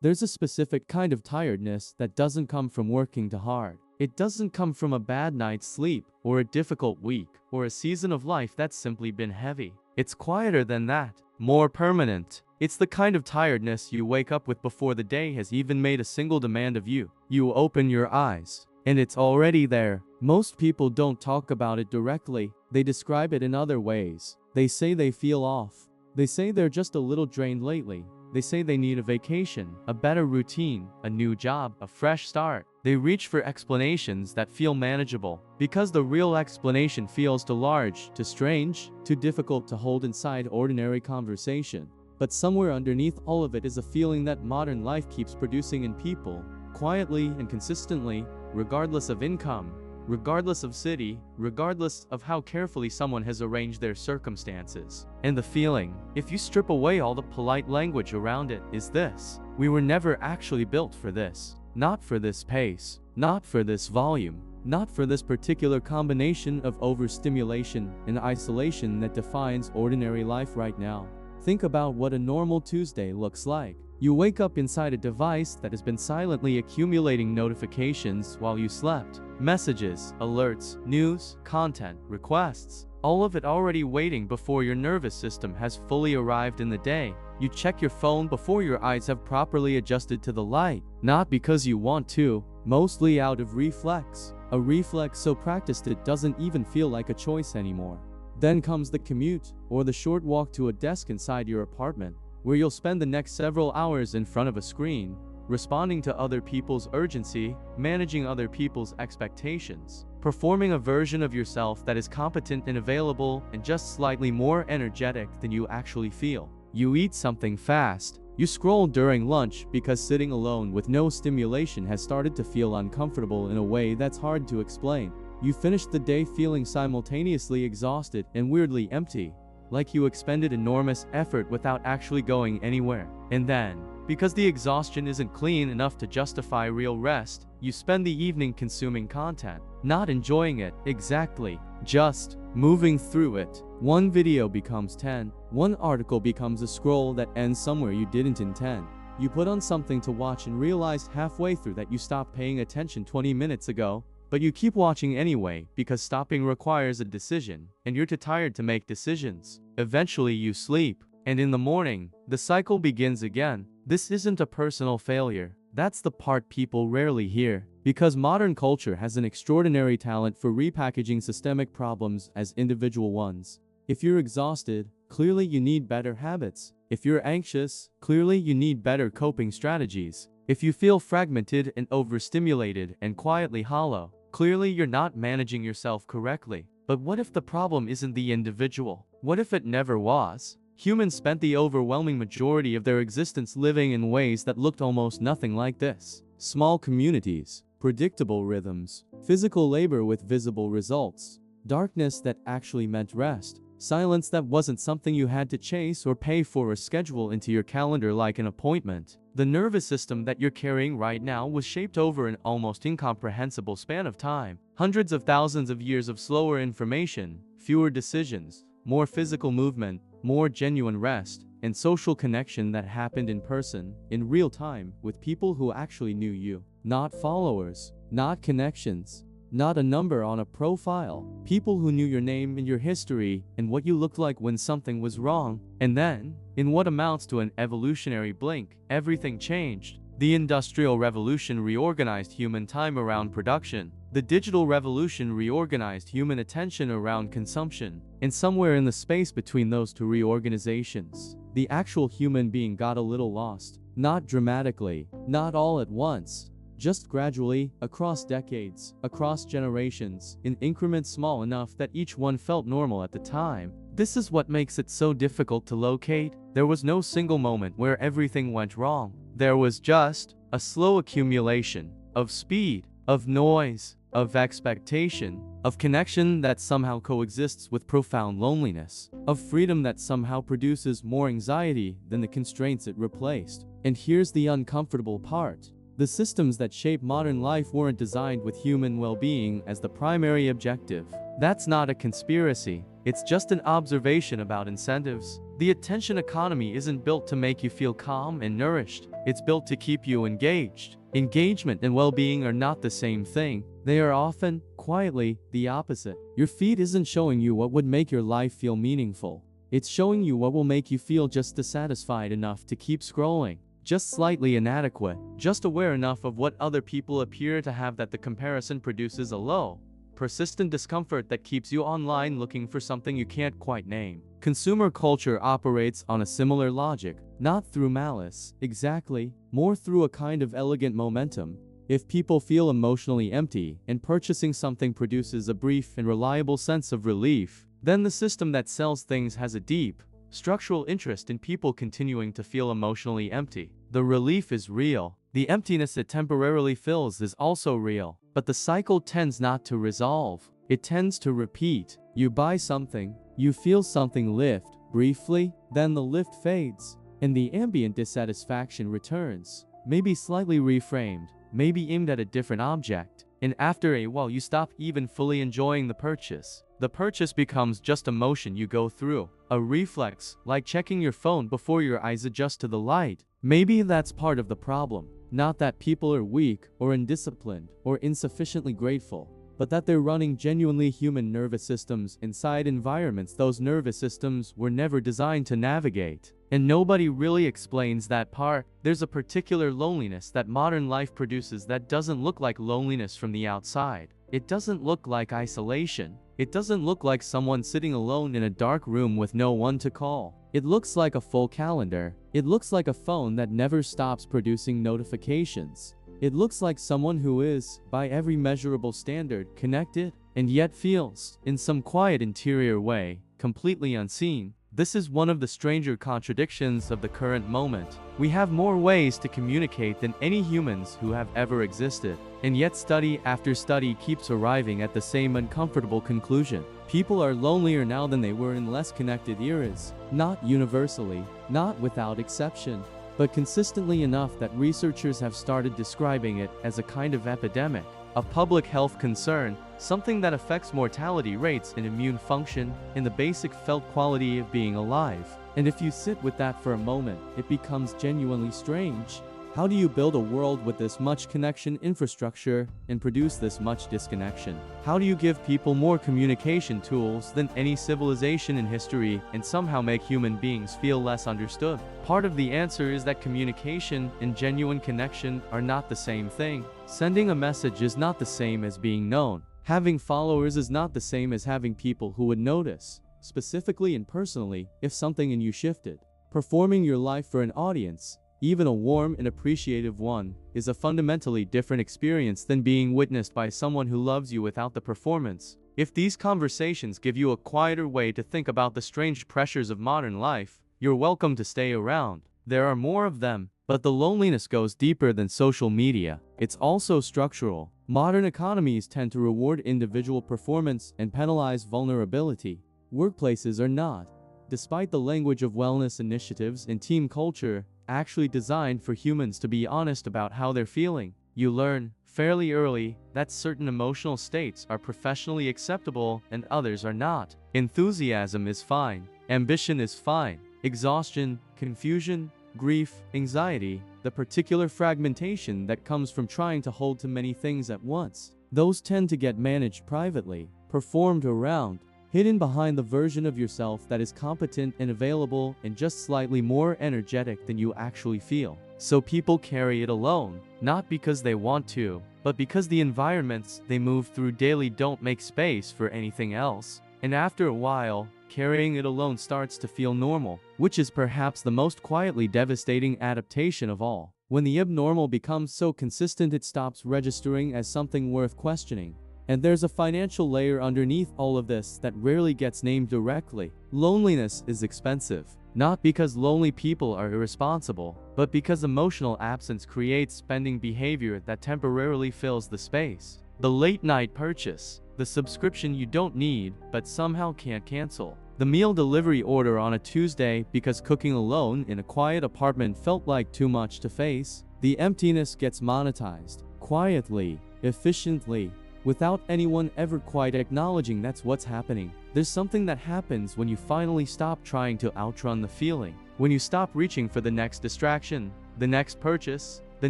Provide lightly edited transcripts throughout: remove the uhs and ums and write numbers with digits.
There's a specific kind of tiredness that doesn't come from working too hard. It doesn't come from a bad night's sleep, or a difficult week, or a season of life that's simply been heavy. It's quieter than that, more permanent. It's the kind of tiredness you wake up with before the day has even made a single demand of you. You open your eyes, and it's already there. Most people don't talk about it directly, they describe it in other ways. They say they feel off. They say they're just a little drained lately. They say they need a vacation, a better routine, a new job, a fresh start. They reach for explanations that feel manageable, because the real explanation feels too large, too strange, too difficult to hold inside ordinary conversation. But somewhere underneath all of it is a feeling that modern life keeps producing in people, quietly and consistently, regardless of income, regardless of city, regardless of how carefully someone has arranged their circumstances. And the feeling, if you strip away all the polite language around it, is this: we were never actually built for this. Not for this pace, not for this volume, not for this particular combination of overstimulation and isolation that defines ordinary life right now. Think about what a normal Tuesday looks like. You wake up inside a device that has been silently accumulating notifications while you slept. Messages, alerts, news, content, requests. All of it already waiting before your nervous system has fully arrived in the day. You check your phone before your eyes have properly adjusted to the light. Not because you want to, mostly out of reflex. A reflex so practiced it doesn't even feel like a choice anymore. Then comes the commute, or the short walk to a desk inside your apartment, where you'll spend the next several hours in front of a screen, responding to other people's urgency, managing other people's expectations, performing a version of yourself that is competent and available and just slightly more energetic than you actually feel. You eat something fast. You scroll during lunch because sitting alone with no stimulation has started to feel uncomfortable in a way that's hard to explain. You finish the day feeling simultaneously exhausted and weirdly empty, like you expended enormous effort without actually going anywhere. And then, because the exhaustion isn't clean enough to justify real rest, you spend the evening consuming content, not enjoying it exactly, just moving through it. One video becomes 10, one article becomes a scroll that ends somewhere you didn't intend. You put on something to watch and realized halfway through that you stopped paying attention 20 minutes ago, but you keep watching anyway because stopping requires a decision, and you're too tired to make decisions. Eventually you sleep, and in the morning, the cycle begins again. This isn't a personal failure. That's the part people rarely hear, because modern culture has an extraordinary talent for repackaging systemic problems as individual ones. If you're exhausted, clearly you need better habits. If you're anxious, clearly you need better coping strategies. If you feel fragmented and overstimulated and quietly hollow, clearly you're not managing yourself correctly. But what if the problem isn't the individual? What if it never was? Humans spent the overwhelming majority of their existence living in ways that looked almost nothing like this. Small communities, predictable rhythms, physical labor with visible results, darkness that actually meant rest, silence that wasn't something you had to chase or pay for or schedule into your calendar like an appointment. The nervous system that you're carrying right now was shaped over an almost incomprehensible span of time. Hundreds of thousands of years of slower information, fewer decisions, more physical movement, more genuine rest, and social connection that happened in person, in real time, with people who actually knew you. Not followers, not connections, not a number on a profile. People who knew your name and your history and what you looked like when something was wrong. And then, in what amounts to an evolutionary blink, everything changed. The Industrial Revolution reorganized human time around production. The Digital Revolution reorganized human attention around consumption. And somewhere in the space between those two reorganizations, the actual human being got a little lost. Not dramatically, not all at once, just gradually, across decades, across generations, in increments small enough that each one felt normal at the time. This is what makes it so difficult to locate. There was no single moment where everything went wrong. There was just a slow accumulation of speed, of noise, of expectation, of connection that somehow coexists with profound loneliness, of freedom that somehow produces more anxiety than the constraints it replaced. And here's the uncomfortable part. The systems that shape modern life weren't designed with human well-being as the primary objective. That's not a conspiracy. It's just an observation about incentives. The attention economy isn't built to make you feel calm and nourished. It's built to keep you engaged. Engagement and well-being are not the same thing. They are often, quietly, the opposite. Your feed isn't showing you what would make your life feel meaningful. It's showing you what will make you feel just dissatisfied enough to keep scrolling. Just slightly inadequate. Just aware enough of what other people appear to have that the comparison produces a low, persistent discomfort that keeps you online looking for something you can't quite name. Consumer culture operates on a similar logic, not through malice, exactly, more through a kind of elegant momentum. If people feel emotionally empty and purchasing something produces a brief and reliable sense of relief, then the system that sells things has a deep, structural interest in people continuing to feel emotionally empty. The relief is real. The emptiness it temporarily fills is also real. But the cycle tends not to resolve. It tends to repeat. You buy something, you feel something lift, briefly, then the lift fades, and the ambient dissatisfaction returns, maybe slightly reframed, maybe aimed at a different object, and after a while you stop even fully enjoying the purchase. The purchase becomes just a motion you go through, a reflex, like checking your phone before your eyes adjust to the light. Maybe that's part of the problem. Not that people are weak, or undisciplined, or insufficiently grateful, but that they're running genuinely human nervous systems inside environments those nervous systems were never designed to navigate. And nobody really explains that part. There's a particular loneliness that modern life produces that doesn't look like loneliness from the outside. It doesn't look like isolation. It doesn't look like someone sitting alone in a dark room with no one to call. It looks like a full calendar. It looks like a phone that never stops producing notifications. It looks like someone who is, by every measurable standard, connected, and yet feels, in some quiet interior way, completely unseen. This is one of the stranger contradictions of the current moment. We have more ways to communicate than any humans who have ever existed. And yet study after study keeps arriving at the same uncomfortable conclusion. People are lonelier now than they were in less connected eras. Not universally, not without exception, but consistently enough that researchers have started describing it as a kind of epidemic, a public health concern, something that affects mortality rates and immune function, and the basic felt quality of being alive. And if you sit with that for a moment, it becomes genuinely strange. How do you build a world with this much connection infrastructure and produce this much disconnection? How do you give people more communication tools than any civilization in history and somehow make human beings feel less understood? Part of the answer is that communication and genuine connection are not the same thing. Sending a message is not the same as being known. Having followers is not the same as having people who would notice, specifically and personally, if something in you shifted. Performing your life for an audience, even a warm and appreciative one, is a fundamentally different experience than being witnessed by someone who loves you without the performance. If these conversations give you a quieter way to think about the strange pressures of modern life, you're welcome to stay around. There are more of them, but the loneliness goes deeper than social media. It's also structural. Modern economies tend to reward individual performance and penalize vulnerability. Workplaces are not, despite the language of wellness initiatives and team culture, actually designed for humans to be honest about how they're feeling. You learn, fairly early, that certain emotional states are professionally acceptable and others are not. Enthusiasm is fine. Ambition is fine. Exhaustion, confusion, grief, anxiety, the particular fragmentation that comes from trying to hold too many things at once, those tend to get managed privately, performed around, hidden behind the version of yourself that is competent and available and just slightly more energetic than you actually feel. So people carry it alone, not because they want to, but because the environments they move through daily don't make space for anything else. And after a while, carrying it alone starts to feel normal, which is perhaps the most quietly devastating adaptation of all. When the abnormal becomes so consistent it stops registering as something worth questioning. And there's a financial layer underneath all of this that rarely gets named directly. Loneliness is expensive, not because lonely people are irresponsible, but because emotional absence creates spending behavior that temporarily fills the space. The late-night purchase, the subscription you don't need but somehow can't cancel, the meal delivery order on a Tuesday because cooking alone in a quiet apartment felt like too much to face. The emptiness gets monetized, quietly, efficiently, without anyone ever quite acknowledging that's what's happening. There's something that happens when you finally stop trying to outrun the feeling. When you stop reaching for the next distraction, the next purchase, the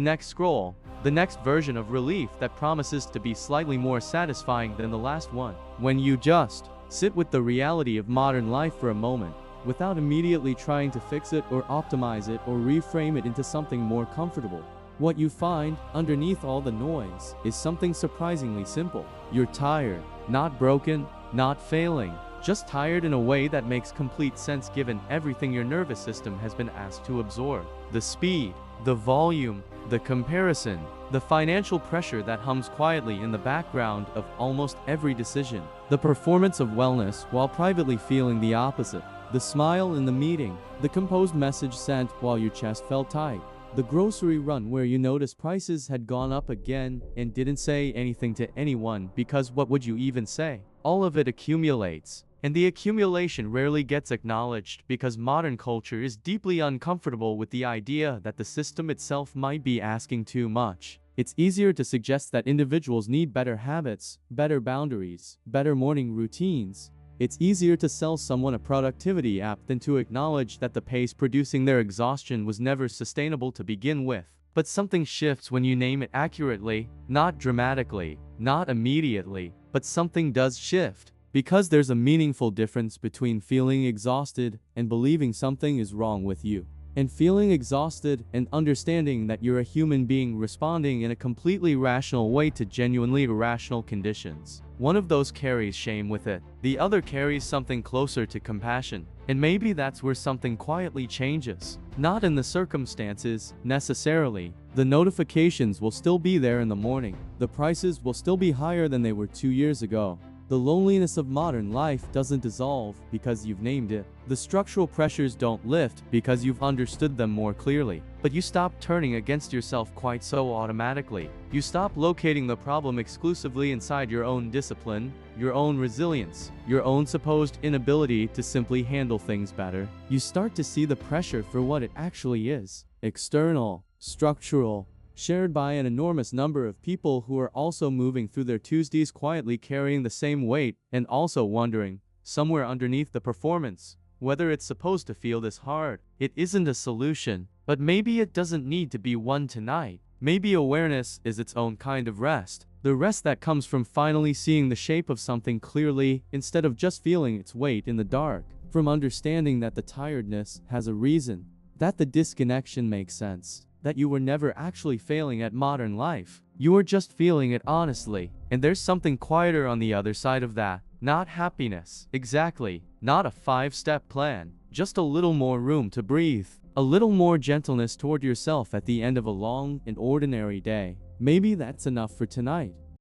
next scroll, the next version of relief that promises to be slightly more satisfying than the last one. When you just sit with the reality of modern life for a moment, without immediately trying to fix it or optimize it or reframe it into something more comfortable. What you find, underneath all the noise, is something surprisingly simple. You're tired, not broken, not failing, just tired in a way that makes complete sense given everything your nervous system has been asked to absorb. The speed, the volume, the comparison, the financial pressure that hums quietly in the background of almost every decision. The performance of wellness while privately feeling the opposite. The smile in the meeting, the composed message sent while your chest felt tight. The grocery run where you noticed prices had gone up again and didn't say anything to anyone because what would you even say? All of it accumulates. And the accumulation rarely gets acknowledged because modern culture is deeply uncomfortable with the idea that the system itself might be asking too much. It's easier to suggest that individuals need better habits, better boundaries, better morning routines. It's easier to sell someone a productivity app than to acknowledge that the pace producing their exhaustion was never sustainable to begin with. But something shifts when you name it accurately, not dramatically, not immediately, but something does shift. Because there's a meaningful difference between feeling exhausted and believing something is wrong with you. And feeling exhausted and understanding that you're a human being responding in a completely rational way to genuinely irrational conditions. One of those carries shame with it. The other carries something closer to compassion. And maybe that's where something quietly changes. Not in the circumstances, necessarily. The notifications will still be there in the morning. The prices will still be higher than they were 2 years ago. The loneliness of modern life doesn't dissolve because you've named it. The structural pressures don't lift because you've understood them more clearly. But you stop turning against yourself quite so automatically. You stop locating the problem exclusively inside your own discipline, your own resilience, your own supposed inability to simply handle things better. You start to see the pressure for what it actually is. External, structural, shared by an enormous number of people who are also moving through their Tuesdays quietly carrying the same weight and also wondering, somewhere underneath the performance, whether it's supposed to feel this hard. It isn't a solution, but maybe it doesn't need to be one tonight. Maybe awareness is its own kind of rest. The rest that comes from finally seeing the shape of something clearly instead of just feeling its weight in the dark. From understanding that the tiredness has a reason, that the disconnection makes sense. That you were never actually failing at modern life. You were just feeling it honestly. And there's something quieter on the other side of that. Not happiness. Exactly. Not a 5-step plan. Just a little more room to breathe. A little more gentleness toward yourself at the end of a long and ordinary day. Maybe that's enough for tonight.